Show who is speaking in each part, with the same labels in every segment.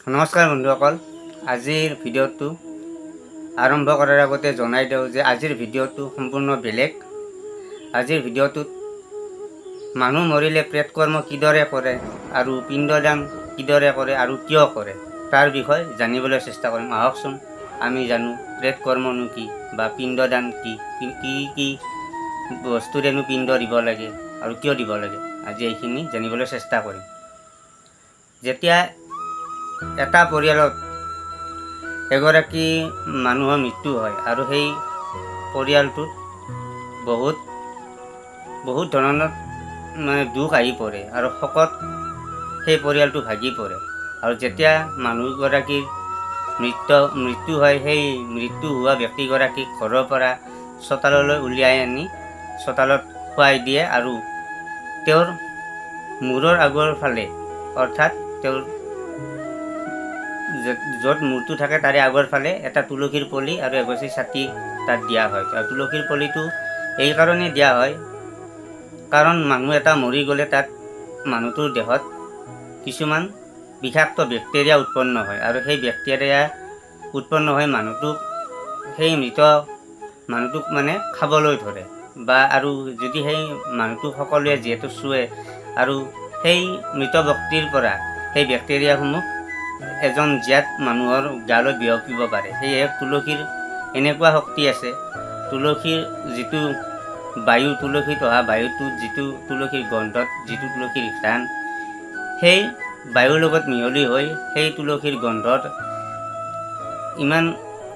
Speaker 1: নমস্কাৰ বন্ধুসকল, আজিৰ ভিডিঅ'টো আৰম্ভ কৰাৰ আগতে জনাই দিওঁ যে আজিৰ ভিডিঅ'টো সম্পূৰ্ণ বেলেগ। আজিৰ ভিডিঅ'টোত মানুহ মৰিলে প্ৰেত কৰ্ম কিদৰে কৰে আৰু পিণ্ডদান কিদৰে কৰে আৰু কিয় কৰে তাৰ বিষয়ে জানিবলৈ চেষ্টা কৰিম। আহকচোন আমি জানো প্ৰেত কৰ্মনো কি বা পিণ্ডদান কি, কি কি বস্তুৰেনো পিণ্ড দিব লাগে আৰু কিয় দিব লাগে। আজি এইখিনি জানিবলৈ চেষ্টা কৰিম। যেতিয়া এটা পৰিয়ালত এগৰাকী মানুহৰ মৃত্যু হয় আৰু সেই পৰিয়ালটোত বহুত ধৰণৰ দুখ আহি পৰে আৰু শকত সেই পৰিয়ালটো ভাগি পৰে। আৰু যেতিয়া মানুহগৰাকীৰ মৃত্যু হয়, সেই মৃত্যু হোৱা ব্যক্তিগৰাকীক ঘৰৰ পৰা চোতাললৈ উলিয়াই আনি চোতালত শুৱাই দিয়ে আৰু তেওঁৰ মূৰৰ আগৰ ফালে, অৰ্থাৎ তেওঁৰ য'ত মূৰটো থাকে তাৰে আগৰ ফালে এটা তুলসীৰ পুলি আৰু এগছি ছাতি তাত দিয়া হয়। আৰু তুলসীৰ পুলিটো এই কাৰণেই দিয়া হয় কাৰণ মানুহ এটা মৰি গ'লে তাত মানুহটোৰ দেহত কিছুমান বিষাক্ত বেক্টেৰিয়া উৎপন্ন হয় আৰু সেই বেক্টেৰিয়া উৎপন্ন হৈ সেই মৃত মানুহটোক খাবলৈ ধৰে বা আৰু যদি সেই মানুহটোক সকলোৱে যিহেতু চুৱে আৰু সেই মৃত ব্যক্তিৰ পৰা সেই বেক্টেৰিয়াসমূহ এজন জ্ঞাত মানুহৰ গালৈ বিয়পিব পাৰে। সেয়ে তুলসীৰ এনেকুৱা শক্তি আছে, তুলসীৰ যিটো বায়ু, তুলসীত অহা বায়ুটোত যিটো তুলসীৰ গন্ধত যিটো তুলসীৰ ঘ্ৰাণ, সেই বায়ুৰ লগত মিহলি হৈ সেই তুলসীৰ গন্ধত ইমান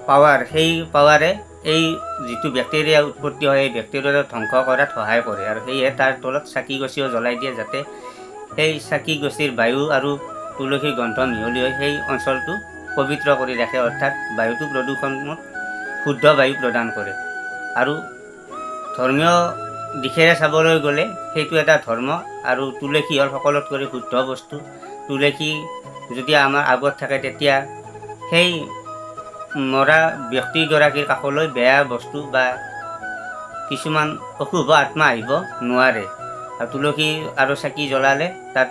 Speaker 1: পাৱাৰ, সেই পাৱাৰে এই যিটো বেক্টেৰিয়া উৎপত্তি হয় সেই বেক্টেৰিয়া ধ্বংস কৰাত সহায় কৰে। আৰু সেয়ে তাৰ তলত চাকি গছিও জ্বলাই দিয়ে যাতে সেই চাকি গছিৰ বায়ু আৰু তুলসীৰ গন্ধ মিহলি হৈ সেই অঞ্চলটো পবিত্ৰ কৰি ৰাখে, অৰ্থাৎ বায়ুটো প্ৰদূষণত শুদ্ধ বায়ু প্ৰদান কৰে। আৰু ধৰ্মীয় দিশেৰে চাবলৈ গ'লে সেইটো এটা ধৰ্ম আৰু তুলসী হ'ল সকলোতকৈ শুদ্ধ বস্তু। তুলসী যদি আমাৰ আগত থাকে তেতিয়া সেই মৰা ব্যক্তিগৰাকীৰ কাষলৈ বেয়া বস্তু বা কিছুমান অশুভ আত্মা আহিব নোৱাৰে। আৰু তুলসী আৰু চাকি জ্বলালে তাত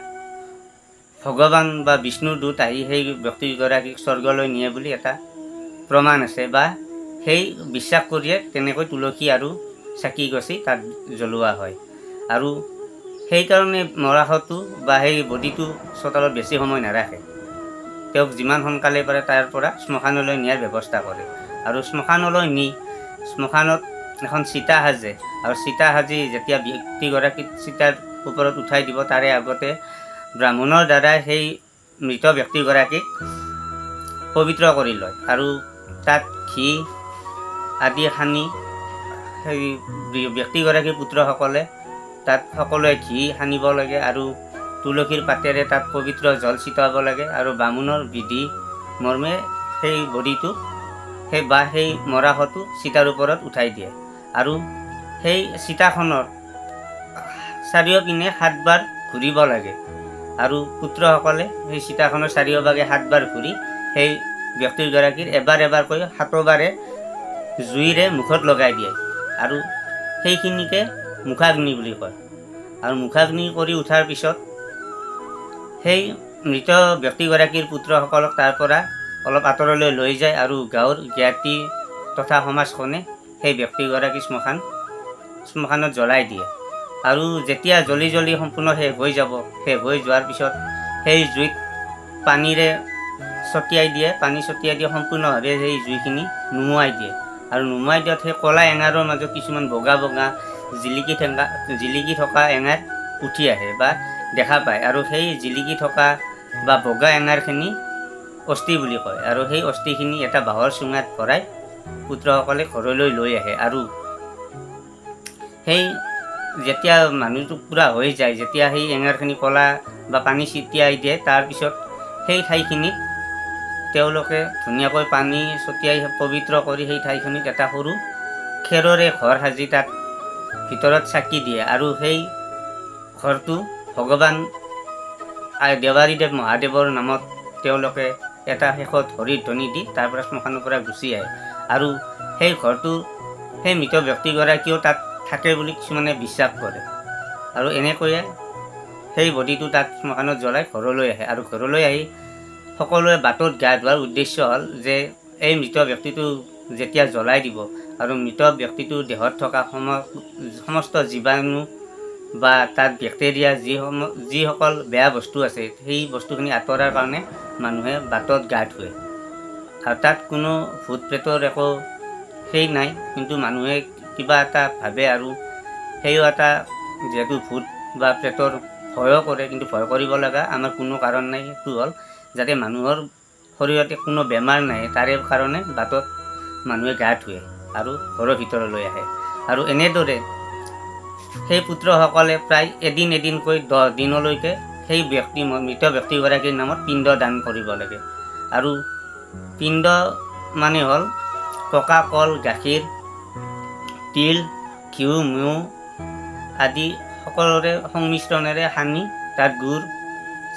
Speaker 1: ভগৱান বা বিষ্ণুৰ দূত আহি সেই ব্যক্তিগৰাকীক স্বৰ্গলৈ নিয়ে বুলি এটা প্ৰমাণ আছে বা সেই বিশ্বাস কৰিয়ে তেনেকৈ তুলসী আৰু চাকি গছি তাত জ্বলোৱা হয়। আৰু সেইকাৰণে মৰাশটো বা সেই বডিটো চোতালত বেছি সময় নাৰাখে, তেওঁক যিমান সোনকালে পাৰে তাৰ পৰা শ্মশানলৈ নিয়াৰ ব্যৱস্থা কৰে। আৰু শ্মশানত এখন চিতা সাজে আৰু চিতা সাজি যেতিয়া ব্যক্তিগৰাকীক চিতাৰ ওপৰত উঠাই দিব তাৰে আগতে ব্ৰাহ্মণৰ দ্বাৰা সেই মৃত ব্যক্তিগৰাকীক পবিত্ৰ কৰি লয় আৰু তাত ঘি আদি সানি সেই ব্যক্তিগৰাকীৰ পুত্ৰসকলে তাত সকলোৱে ঘি সানিব লাগে আৰু তুলসীৰ পাতেৰে তাত পবিত্ৰ জল ছিটাব লাগে আৰু বামুণৰ বিধি মৰ্মে সেই বডিটো সেই মৰাশটো চিতাৰ ওপৰত উঠাই দিয়ে আৰু সেই চিতাখনৰ চাৰিওপিনে 7 বাৰ ঘূৰিব লাগে আৰু পুত্ৰসকলে সেই চিতাখনৰ চাৰিওভাগে 7 বাৰ ঘূৰি সেই ব্যক্তিগৰাকীৰ এবাৰকৈ 7 বাৰে জুইৰে মুখত লগাই দিয়ে আৰু সেইখিনিকে মুখাগ্নি বুলি কয়। আৰু মুখাগ্নি কৰি উঠাৰ পিছত সেই মৃত ব্যক্তিগৰাকীৰ পুত্ৰসকলক তাৰ পৰা অলপ আঁতৰলৈ লৈ যায় আৰু গাঁৱৰ জ্ঞাতি তথা সমাজখনে সেই ব্যক্তিগৰাকী শ্মশানত জ্বলাই দিয়ে। আৰু যেতিয়া জ্বলি সম্পূৰ্ণ শেষ হৈ যোৱাৰ পিছত সেই জুইত পানীৰে ছটিয়াই দিয়ে, সম্পূৰ্ণভাৱে সেই জুইখিনি নুমুৱাই দিয়ে। আৰু নুমুৱাই দিয়াত সেই ক'লা এঙাৰৰ মাজত কিছুমান বগা জিলিকি থকা এঙাৰ উঠি আহে বা দেখা পায় আৰু সেই জিলিকি থকা বা বগা এঙাৰখিনি অস্থি বুলি কয়। আৰু সেই অস্থিখিনি এটা বাঁহৰ চুঙাত ভৰাই পুত্ৰসকলে ঘৰলৈ লৈ আহে আৰু সেই যেতিয়া মানুহটো পূৰা হৈ যায়, যেতিয়া সেই এঙাৰখিনি ক'লা বা পানী ছিটিয়াই দিয়ে, তাৰপিছত সেই ঠাইখিনিত তেওঁলোকে ধুনীয়াকৈ পানী ছটিয়াই পবিত্ৰ কৰি সেই ঠাইখিনিত এটা সৰু খেৰৰে ঘৰ সাজি তাত ভিতৰত চাকি দিয়ে আৰু সেই ঘৰটো ভগৱান দেৱাৰীদেৱ মহাদেৱৰ নামত তেওঁলোকে এটা শেষত হৰিৰ ধ্বনি দি তাৰ পৰা শ্মশানৰ পৰা গুচি আহে। আৰু সেই ঘৰটো সেই মৃত ব্যক্তিগৰাকীও তাত থাকে বুলি কিছুমানে বিশ্বাস কৰে আৰু এনেকৈয়ে সেই বডিটো তাত শ্মশানত জ্বলাই ঘৰলৈ আহে আৰু ঘৰলৈ আহি সকলোৱে বাটত গা ধোৱাৰ উদ্দেশ্য হ'ল যে এই মৃত ব্যক্তিটো যেতিয়া জ্বলাই দিব আৰু মৃত ব্যক্তিটোৰ দেহত থকা সমস্ত জীৱাণু বা তাত বেক্টেৰিয়া যিসকল বেয়া বস্তু আছে সেই বস্তুখিনি আঁতৰাৰ কাৰণে মানুহে বাটত গা ধুৱে। আৰু তাত কোনো ভূত প্ৰেতৰ একো সেই নাই, কিন্তু মানুহে কিবা এটা ভাবে আৰু সেইও এটা যিহেতু ভূত বা প্ৰেতৰ ভয়ো কৰে, কিন্তু ভয় কৰিব লগা আমাৰ কোনো কাৰণ নাই। সেইটো হ'ল যাতে মানুহৰ শৰীৰতে কোনো বেমাৰ নাই, তাৰে কাৰণে বাটত মানুহে গা ধুৱে আৰু ঘৰৰ ভিতৰলৈ আহে। আৰু এনেদৰে সেই পুত্ৰসকলে প্ৰায় এদিনকৈ 10 দিনলৈকে সেই মৃত ব্যক্তিগৰাকীৰ নামত পিণ্ড দান কৰিব লাগে। আৰু পিণ্ড মানে হ'ল পকা কল, গাখীৰ, তিল, ঘিউ, মৌ আদি সকলোৰে সংমিশ্ৰণেৰে সানি, তাত গুড়,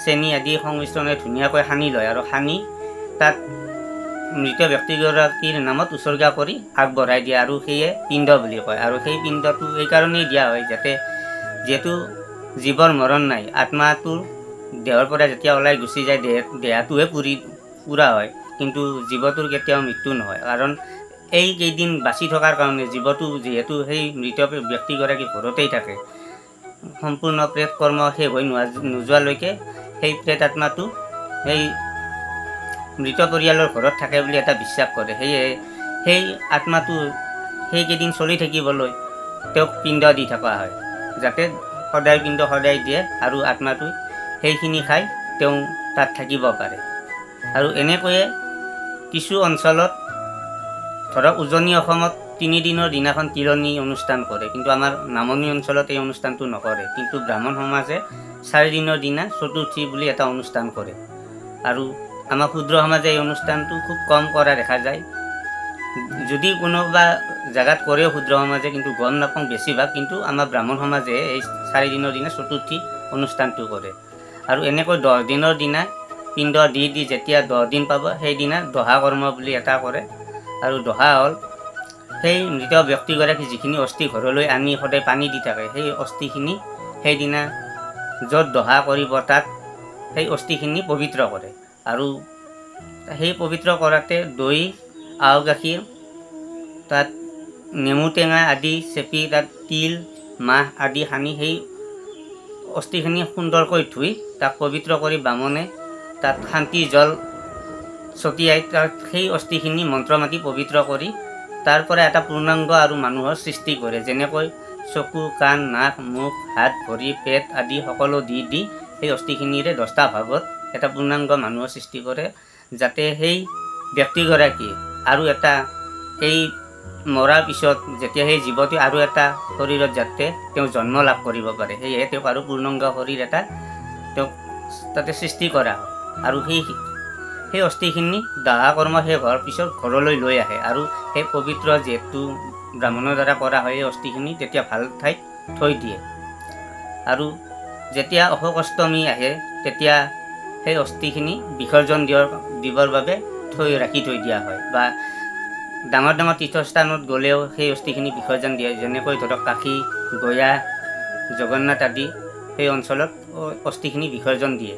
Speaker 1: চেনি আদি সংমিশ্ৰণেৰে ধুনীয়াকৈ সানি লয় আৰু সানি তাত মৃত ব্যক্তিগৰাকীৰ নামত উচৰ্গা কৰি আগবঢ়াই দিয়ে, আৰু সেয়ে পিণ্ড বুলি কয়। আৰু সেই পিণ্ডটো এইকাৰণেই দিয়া হয় যাতে যিহেতু জীৱৰ মৰণ নাই, আত্মাটোৰ দেহৰ পৰা যেতিয়া ওলাই গুচি যায় দেহটোহে পুৰা হয়, কিন্তু জীৱটোৰ কেতিয়াও মৃত্যু নহয়। কাৰণ এই কেইদিন বাচি থকাৰ কাৰণে জীৱটো যিহেতু সেই মৃত ব্যক্তিগৰাকী ঘৰতেই থাকে, সম্পূৰ্ণ প্ৰেত কৰ্ম শেষ হৈ নোযোৱালৈকে সেই প্ৰেত আত্মাটো সেই মৃত পৰিয়ালৰ ঘৰত থাকে বুলি এটা বিশ্বাস কৰে। সেয়ে সেই আত্মাটো সেইকেইদিন চলি থাকিবলৈ তেওঁক পিণ্ড দি থকা হয়, যাতে সদায় পিণ্ড সদায় দিয়ে আৰু আত্মাটো সেইখিনি খাই তেওঁ তাত থাকিব পাৰে। আৰু এনেকৈয়ে কিছু অঞ্চলত ধৰক উজনি অসমত 3 দিনৰ দিনাখন তিলনি অনুষ্ঠান কৰে, কিন্তু আমাৰ নামনি অঞ্চলত এই অনুষ্ঠানটো নকৰে। কিন্তু ব্ৰাহ্মণ সমাজে 4 দিনৰ দিনা চতুৰ্থী বুলি এটা অনুষ্ঠান কৰে। আৰু আমাৰ ক্ষুদ্ৰ সমাজে এই অনুষ্ঠানটো খুব কম কৰা দেখা যায়। যদি কোনোবা জেগাত কৰেও ক্ষুদ্ৰ সমাজে, কিন্তু গম নাপাওঁ বেছিভাগ, কিন্তু আমাৰ ব্ৰাহ্মণ সমাজে এই 4 দিনৰ দিনা চতুৰ্থী অনুষ্ঠানটো কৰে। আৰু এনেকৈ 10 দিনৰ দিনা পিণ্ড দি যেতিয়া 10 দিন পাব, সেইদিনা দহা কৰ্ম বুলি এটা কৰে। আৰু দহা হ'ল সেই মৃত ব্যক্তিগৰাকী যিখিনি অস্থি ঘৰলৈ আনি সদায় পানী দি থাকে, সেই অস্থিখিনি সেইদিনা য'ত দহা কৰিব তাত সেই অস্থিখিনি পবিত্ৰ কৰে। আৰু সেই পবিত্ৰ কৰাতে দৈ, আও গাখীৰ, তাত নেমু টেঙা আদি চেপি, তাত তিল, মাহ আদি সানি সেই অস্থিখিনি সুন্দৰকৈ ধুই তাক পবিত্ৰ কৰি বামুণে তাত শান্তি জল ছটিয়াই তাত সেই অস্থিখিনি মন্ত্ৰ মাতি পবিত্ৰ কৰি তাৰ পৰা এটা পূৰ্ণাংগ আৰু মানুহৰ সৃষ্টি কৰে। যেনেকৈ চকু, কাণ, নাক, মুখ, হাত, ভৰি, পেট আদি সকলো দি সেই অস্থিখিনিৰে 10টা ভাগত এটা পূৰ্ণাংগ মানুহৰ সৃষ্টি কৰে, যাতে সেই ব্যক্তিগৰাকী আৰু এটা এই মৰাৰ পিছত যেতিয়া সেই জীৱটোৱে আৰু এটা শৰীৰত যাতে তেওঁ জন্ম লাভ কৰিব পাৰে, সেয়েহে তেওঁক আৰু পূৰ্ণাংগ শৰীৰ এটা তেওঁক তাতে সৃষ্টি কৰা হয়। আৰু সেই অস্থিখিনি দহা কৰ্ম শেষ হোৱাৰ পিছত ঘৰলৈ লৈ আহে, আৰু সেই পবিত্ৰ যিহেতু ব্ৰাহ্মণৰ দ্বাৰা কৰা হয়, এই অস্থিখিনি তেতিয়া ভাল ঠাইত থৈ দিয়ে। আৰু যেতিয়া অশোক অষ্টমী আহে তেতিয়া সেই অস্থিখিনি বিসৰ্জন দিবৰ বাবে ৰাখি থৈ দিয়া হয়। বা ডাঙৰ ডাঙৰ তীৰ্থস্থানত গ'লেও সেই অস্থিখিনি বিসৰ্জন দিয়ে, যেনেকৈ ধৰক কাশী, গয়া, জগন্নাথ আদি সেই অঞ্চলত অস্থিখিনি বিসৰ্জন দিয়ে।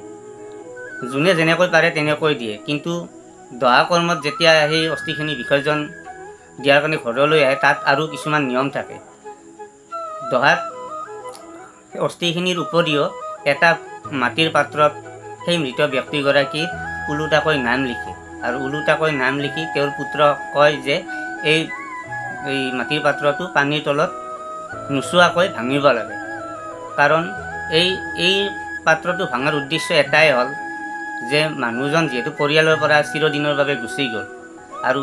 Speaker 1: যোনে যেনেকৈ পাৰে তেনেকৈ দিয়ে। কিন্তু দহা কৰ্মত যেতিয়া সেই অস্থিখিনি বিসৰ্জন দিয়াৰ কাৰণে ঘৰলৈ আহে, তাত আৰু কিছুমান নিয়ম থাকে। দহাত অস্থিখিনিৰ উপৰিও এটা মাটিৰ পাত্ৰত সেই মৃত ব্যক্তিগৰাকীৰ ওলোটাকৈ নাম লিখে, আৰু ওলোটাকৈ নাম লিখি তেওঁৰ পুত্ৰক কয় যে এই মাটিৰ পাত্ৰটো পানীৰ তলত নোচোৱাকৈ ভাঙিব লাগে। কাৰণ এই পাত্ৰটো ভাঙাৰ উদ্দেশ্য এটাই হ'ল যে মানুহজন যিহেতু পৰিয়ালৰ পৰা চিৰদিনৰ বাবে গুচি গ'ল, আৰু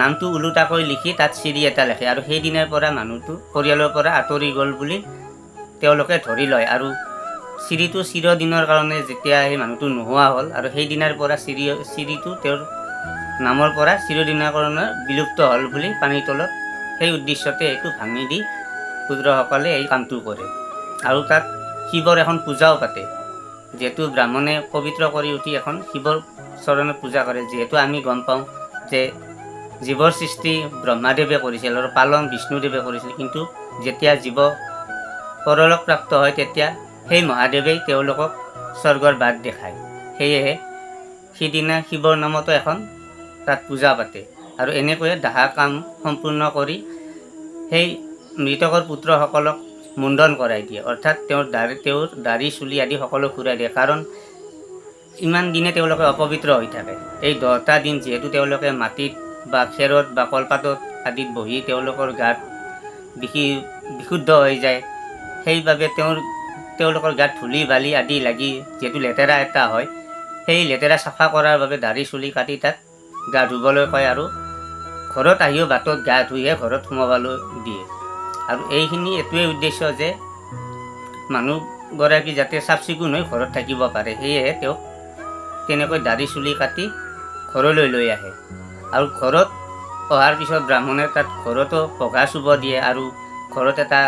Speaker 1: নামটো ওলোটাকৈ লিখি তাত চিৰি এটা লিখে, আৰু সেই দিনাৰ পৰা মানুহটো পৰিয়ালৰ পৰা আঁতৰি গ'ল বুলি তেওঁলোকে ধৰি লয়। আৰু চিৰিটো চিৰদিনৰ কাৰণে যেতিয়া সেই মানুহটো নোহোৱা হ'ল, আৰু সেই দিনাৰ পৰা চিৰিটো তেওঁৰ নামৰ পৰা চিৰদিনৰ কাৰণে বিলুপ্ত হ'ল বুলি পানীৰ তলত সেই উদ্দেশ্যতে এইটো ভাঙি দি ক্ষুদ্ৰসকলে এই কামটো কৰে। আৰু তাত শিৱৰ এখন পূজাও পাতে, যিহেতু ব্ৰাহ্মণে পবিত্ৰ কৰি উঠি এখন শিৱৰ চৰণত পূজা কৰে। যিহেতু আমি গম পাওঁ যে জীৱৰ সৃষ্টি ব্ৰহ্মাদেৱে কৰিছিল আৰু পালন বিষ্ণুদেৱে কৰিছিল, কিন্তু যেতিয়া জীৱ পৰলোক প্ৰাপ্ত হয় তেতিয়া সেই মহাদেৱেই তেওঁলোকক স্বৰ্গৰ বাট দেখায়। সেয়েহে সিদিনা শিৱৰ নামতো এখন তাত পূজা পাতে আৰু এনেকৈয়ে দাহ কাম সম্পূৰ্ণ কৰি সেই মৃতকৰ পুত্ৰসকলক মুণ্ডন কৰাই দিয়ে, অৰ্থাৎ তেওঁৰ দাড়ি চুলি আদি সকলো ঘূৰাই দিয়ে। কাৰণ ইমান দিনে তেওঁলোকে অপবিত্ৰ হৈ থাকে। এই 10টা দিন যিহেতু তেওঁলোকে মাটিত বা খেৰত বা কলপাতত আদিত বহি তেওঁলোকৰ গাত বিশুদ্ধ হৈ যায়, সেইবাবে তেওঁলোকৰ গাত ধূলি বালি আদি লাগি যিহেতু লেতেৰা এটা হয়, সেই লেতেৰা চাফা কৰাৰ বাবে দাড়ি চুলি কাটি তাত গা ধুবলৈ কয় আৰু ঘৰত আহিও বাটত গা ধুইহে ঘৰত সোমাবলৈ দিয়ে। আৰু এইখিনি এইটোৱে উদ্দেশ্য যে মানুহগৰাকী যাতে চাফ চিকুণ হৈ ঘৰত থাকিব পাৰে, সেয়েহে তেওঁক তেনেকৈ দাড়ি চুলি কাটি ঘৰলৈ লৈ আহে। আৰু ঘৰত অহাৰ পিছত ব্ৰাহ্মণে তাত ঘৰতো পঘা চুব দিয়ে আৰু ঘৰত এটা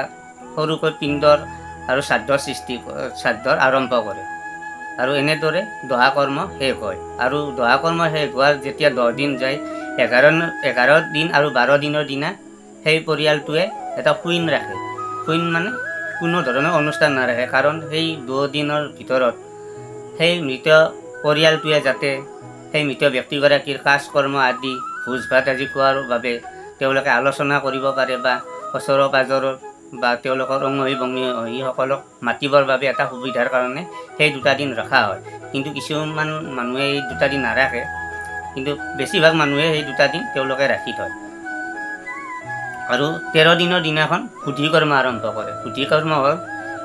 Speaker 1: সৰুকৈ পিণ্ডৰ আৰু শ্ৰাদ্ধৰ আৰম্ভ কৰে। আৰু এনেদৰে দহা কৰ্ম শেষ হয়। আৰু দহা কৰ্ম শেষ হোৱাৰ যেতিয়া 10 দিন যায়, 11 দিন আৰু 12 দিনৰ দিনা সেই পৰিয়ালটোৱে এটা শোইন ৰাখে। শোইন মানে কোনো ধৰণৰ অনুষ্ঠান নাৰাখে, কাৰণ সেই 2 দিনৰ ভিতৰত সেই মৃত পৰিয়ালটোৱে যাতে সেই মৃত ব্যক্তিগৰাকীৰ কাজ কৰ্ম আদি ভোজ ভাত আদি খোৱাৰ বাবে তেওঁলোকে আলোচনা কৰিব পাৰে বা ওচৰৰ পাজৰৰ বা তেওঁলোকৰ অঙহী বঙহীসকলক মাতিবৰ বাবে এটা সুবিধাৰ কাৰণে সেই 2টা দিন ৰখা হয়। কিন্তু কিছুমান মানুহে এই 2টা দিন নাৰাখে, কিন্তু বেছিভাগ মানুহে সেই 2টা দিন তেওঁলোকে ৰাখি থয়। আৰু 13 দিনৰ দিনাখন শুদ্ধি কৰ্ম আৰম্ভ কৰে। শুদ্ধি কৰ্ম হ'ল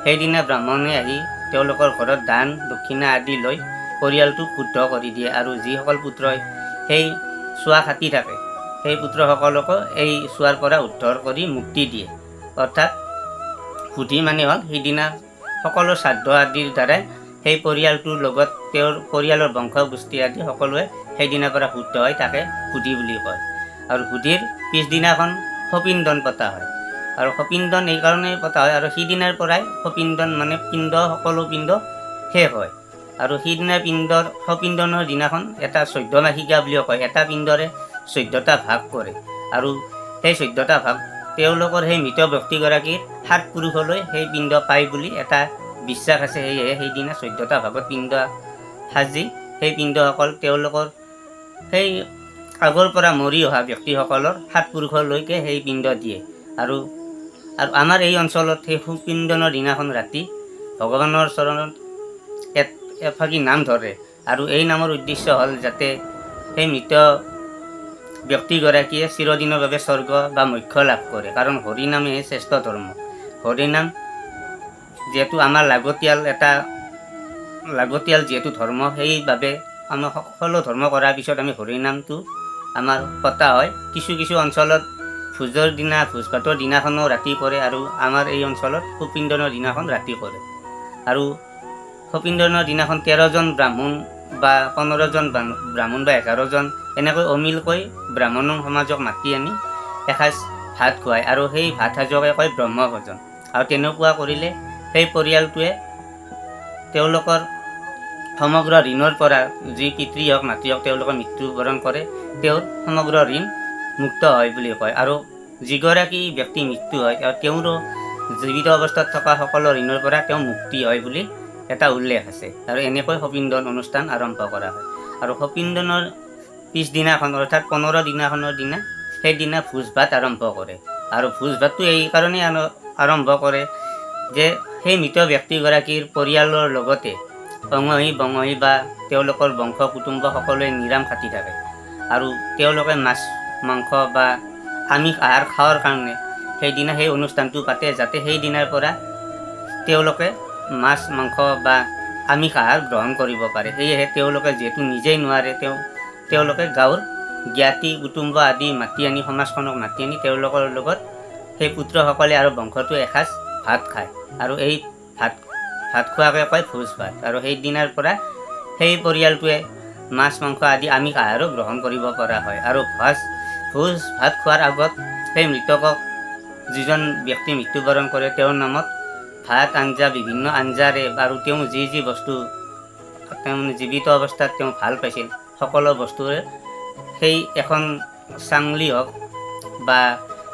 Speaker 1: সেইদিনা ব্ৰাহ্মণে আহি তেওঁলোকৰ ঘৰত দান দক্ষিণা আদি লৈ পৰিয়ালটোক শুদ্ধ কৰি দিয়ে। আৰু যিসকল পুত্ৰই সেই চুৱা খাটি থাকে, সেই পুত্ৰসকলকো এই চুৱাৰ পৰা উদ্ধাৰ কৰি মুক্তি দিয়ে। অৰ্থাৎ শুদ্ধি মানে হ'ল সিদিনা সকলো শ্ৰাদ্ধ আদিৰ দ্বাৰাই সেই পৰিয়ালটোৰ লগত তেওঁৰ পৰিয়ালৰ বংশ গোষ্ঠী আদি সকলোৱে সেইদিনাৰ পৰা শুদ্ধ হয়, তাকে শুদ্ধি বুলি কয়। আৰু শুদ্ধিৰ পিছদিনাখন সপিণ্ডন পতা হয়। আৰু সপিণ্ডন এইকাৰণেই পতা হয়, আৰু সিদিনাৰ পৰাই সপিণ্ডন মানে সকলো পিণ্ড শেষ হয়। আৰু সিদিনা সপিণ্ডনৰ দিনাখন এটা 14 মাসিকা বুলিও কয়। এটা পিণ্ডৰে 14টা ভাগ কৰে। আৰু সেই 14টা ভাগ তেওঁলোকৰ সেই মৃত ব্যক্তিগৰাকীৰ 7 পুৰুষলৈ সেই পিণ্ড পায় বুলি এটা বিশ্বাস আছে। সেয়েহে সেইদিনা 14টা ভাগত পিণ্ড সাজি সেই পিণ্ডসকল তেওঁলোকৰ সেই আগৰ পৰা মৰি অহা ব্যক্তিসকলৰ 7 পুৰুষলৈকে সেই পিণ্ড দিয়ে। আৰু আমাৰ এই অঞ্চলত সেই সুপিণ্ডনৰ দিনাখন ৰাতি ভগৱানৰ চৰণত এফাকি নাম ধৰে। আৰু এই নামৰ উদ্দেশ্য হ'ল যাতে সেই মৃত ব্যক্তিগৰাকীয়ে চিৰদিনৰ বাবে স্বৰ্গ বা মোক্ষ লাভ কৰে। কাৰণ হৰিনামেই শ্ৰেষ্ঠ ধৰ্ম। হৰিনাম যিহেতু আমাৰ লাগতিয়াল যিহেতু ধৰ্ম, সেইবাবে আমাৰ সকলো ধৰ্ম কৰাৰ পিছত আমি হৰিনামটো আমাৰ পতা হয়। কিছু অঞ্চলত ভোজ ভাতৰ দিনাখনো ৰাতি কৰে, আৰু আমাৰ এই অঞ্চলত সুপিণ্ডনৰ দিনাখন ৰাতি কৰে। আৰু সুপিণ্ডনৰ দিনাখন 13জন ব্ৰাহ্মণ বা 15জন ব্ৰাহ্মণ বা 11জন এনেকৈ অমিলকৈ ব্ৰাহ্মণ সমাজক মাতি আনি এসাঁজ ভাত খুৱায়, আৰু সেই ভাত সাজকে কয় ব্ৰহ্মভোজন। আৰু তেনেকুৱা কৰিলে সেই পৰিয়ালটোৱে তেওঁলোকৰ সমগ্ৰ ঋণৰ পৰা, যি পিতৃ হওক মাতৃ হওক তেওঁলোকৰ মৃত্যুবৰণ কৰে, তেওঁৰ সমগ্ৰ ঋণ মুক্ত হয় বুলি কয়। আৰু যিগৰাকী ব্যক্তি মৃত্যু হয় তেওঁৰো জীৱিত অৱস্থাত থকা সকলো ঋণৰ পৰা তেওঁ মুক্তি হয় বুলি এটা উল্লেখ আছে। আৰু এনেকৈ সপিণ্ডন অনুষ্ঠান আৰম্ভ কৰা হয়। আৰু সপিণ্ডনৰ পিছদিনাখন অৰ্থাৎ 15 দিনাখনৰ দিনা সেইদিনা ভোজ ভাত আৰম্ভ কৰে। আৰু ভোজ ভাতটো এই কাৰণেই আৰম্ভ কৰে যে সেই মৃত ব্যক্তিগৰাকীৰ পৰিয়ালৰ লগতে অঙহী বঙহী বা তেওঁলোকৰ বংশ কুটুম্ব সকলোৱে নিৰাম খাটি থাকে। আৰু তেওঁলোকে মাছ মাংস বা আমিষ আহাৰ খোৱাৰ কাৰণে সেইদিনা সেই অনুষ্ঠানটো পাতে, যাতে সেই দিনাৰ পৰা তেওঁলোকে মাছ মাংস বা আমিষ আহাৰ গ্ৰহণ কৰিব পাৰে। সেয়েহে তেওঁলোকে যিহেতু নিজেই নোৱাৰে, তেওঁলোকে গাঁৱৰ জ্ঞাতি কুটুম্ব আদি মাতি আনি, সমাজখনক মাতি আনি তেওঁলোকৰ লগত সেই পুত্ৰসকলে আৰু বংশটো এসাঁজ ভাত খায়। আৰু এই ভাত খোৱাকে কয় ভোজ ভাত। আৰু সেই দিনাৰ পৰা সেই পৰিয়ালটোৱে মাছ মাংস আদি আমিষ আহাৰো গ্ৰহণ কৰিব পৰা হয়। আৰু ভোজ ভাত খোৱাৰ আগত সেই মৃতকক, যিজন ব্যক্তি মৃত্যুবৰণ কৰে, তেওঁৰ নামত ভাত আঞ্জা বিভিন্ন আঞ্জাৰে আৰু তেওঁ যি বস্তু তেওঁ জীৱিত অৱস্থাত তেওঁ ভাল পাইছিল সকলো বস্তুৰে সেই এখন চাংলি হওক বা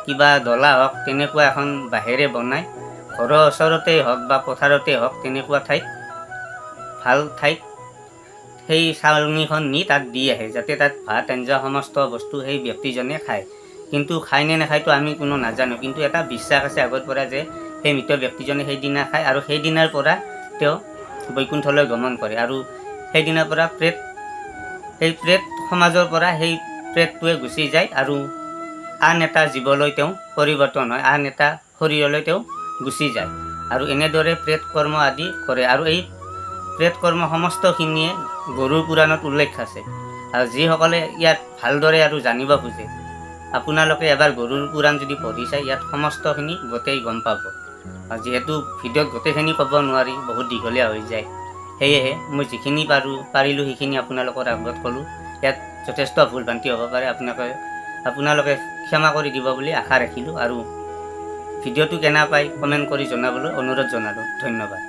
Speaker 1: কিবা ডলা হওক তেনেকুৱা এখন বাঁহেৰে বনাই ঘৰৰ ওচৰতেই হওক বা পথাৰতেই হওক তেনেকুৱা ভাল ঠাইত সেই চালনীখন নি তাত দি আহে, যাতে তাত ভাত আঞ্জা সমস্ত বস্তু সেই ব্যক্তিজনে খায়। কিন্তু খায় নে নাখায়তো আমি কোনো নাজানো, কিন্তু এটা বিশ্বাস আছে আগৰ পৰা যে সেই মৃত ব্যক্তিজনে সেইদিনা খায় আৰু সেইদিনাৰ পৰা তেওঁ বৈকুণ্ঠলৈ গমন কৰে। আৰু সেইদিনাৰ পৰা সেই প্ৰেত সমাজৰ পৰা সেই প্ৰেতটোৱে গুচি যায় আৰু আন এটা জীৱলৈ তেওঁ পৰিৱৰ্তন হয়, আন এটা শৰীৰলৈ তেওঁ গুচি যায়। আৰু এনেদৰে প্ৰেত কৰ্ম আদি কৰে। আৰু এই প্ৰেত কৰ্ম সমস্তখিনিয়ে গৰুড় পুৰাণত উল্লেখ আছে। আৰু যিসকলে ইয়াত ভালদৰে আৰু জানিব খোজে, আপোনালোকে এবাৰ গৰুড় পুৰাণ যদি পঢ়ি চায়, ইয়াত সমস্তখিনি গোটেই গম পাব। আৰু যিহেতু ভিডিঅ'ত গোটেইখিনি ক'ব নোৱাৰি, বহুত দীঘলীয়া হৈ যায়, সেয়েহে মই যিখিনি পাৰিলোঁ সেইখিনি আপোনালোকৰ আগত ক'লোঁ। ইয়াত যথেষ্ট ভুল ভ্ৰান্তি হ'ব পাৰে, আপোনালোকে ক্ষমা কৰি দিব বুলি আশা ৰাখিলোঁ। আৰু ভিডিঅ'টো কেনে পায় কমেণ্ট কৰি জনাবলৈ অনুৰোধ জনালোঁ। ধন্যবাদ।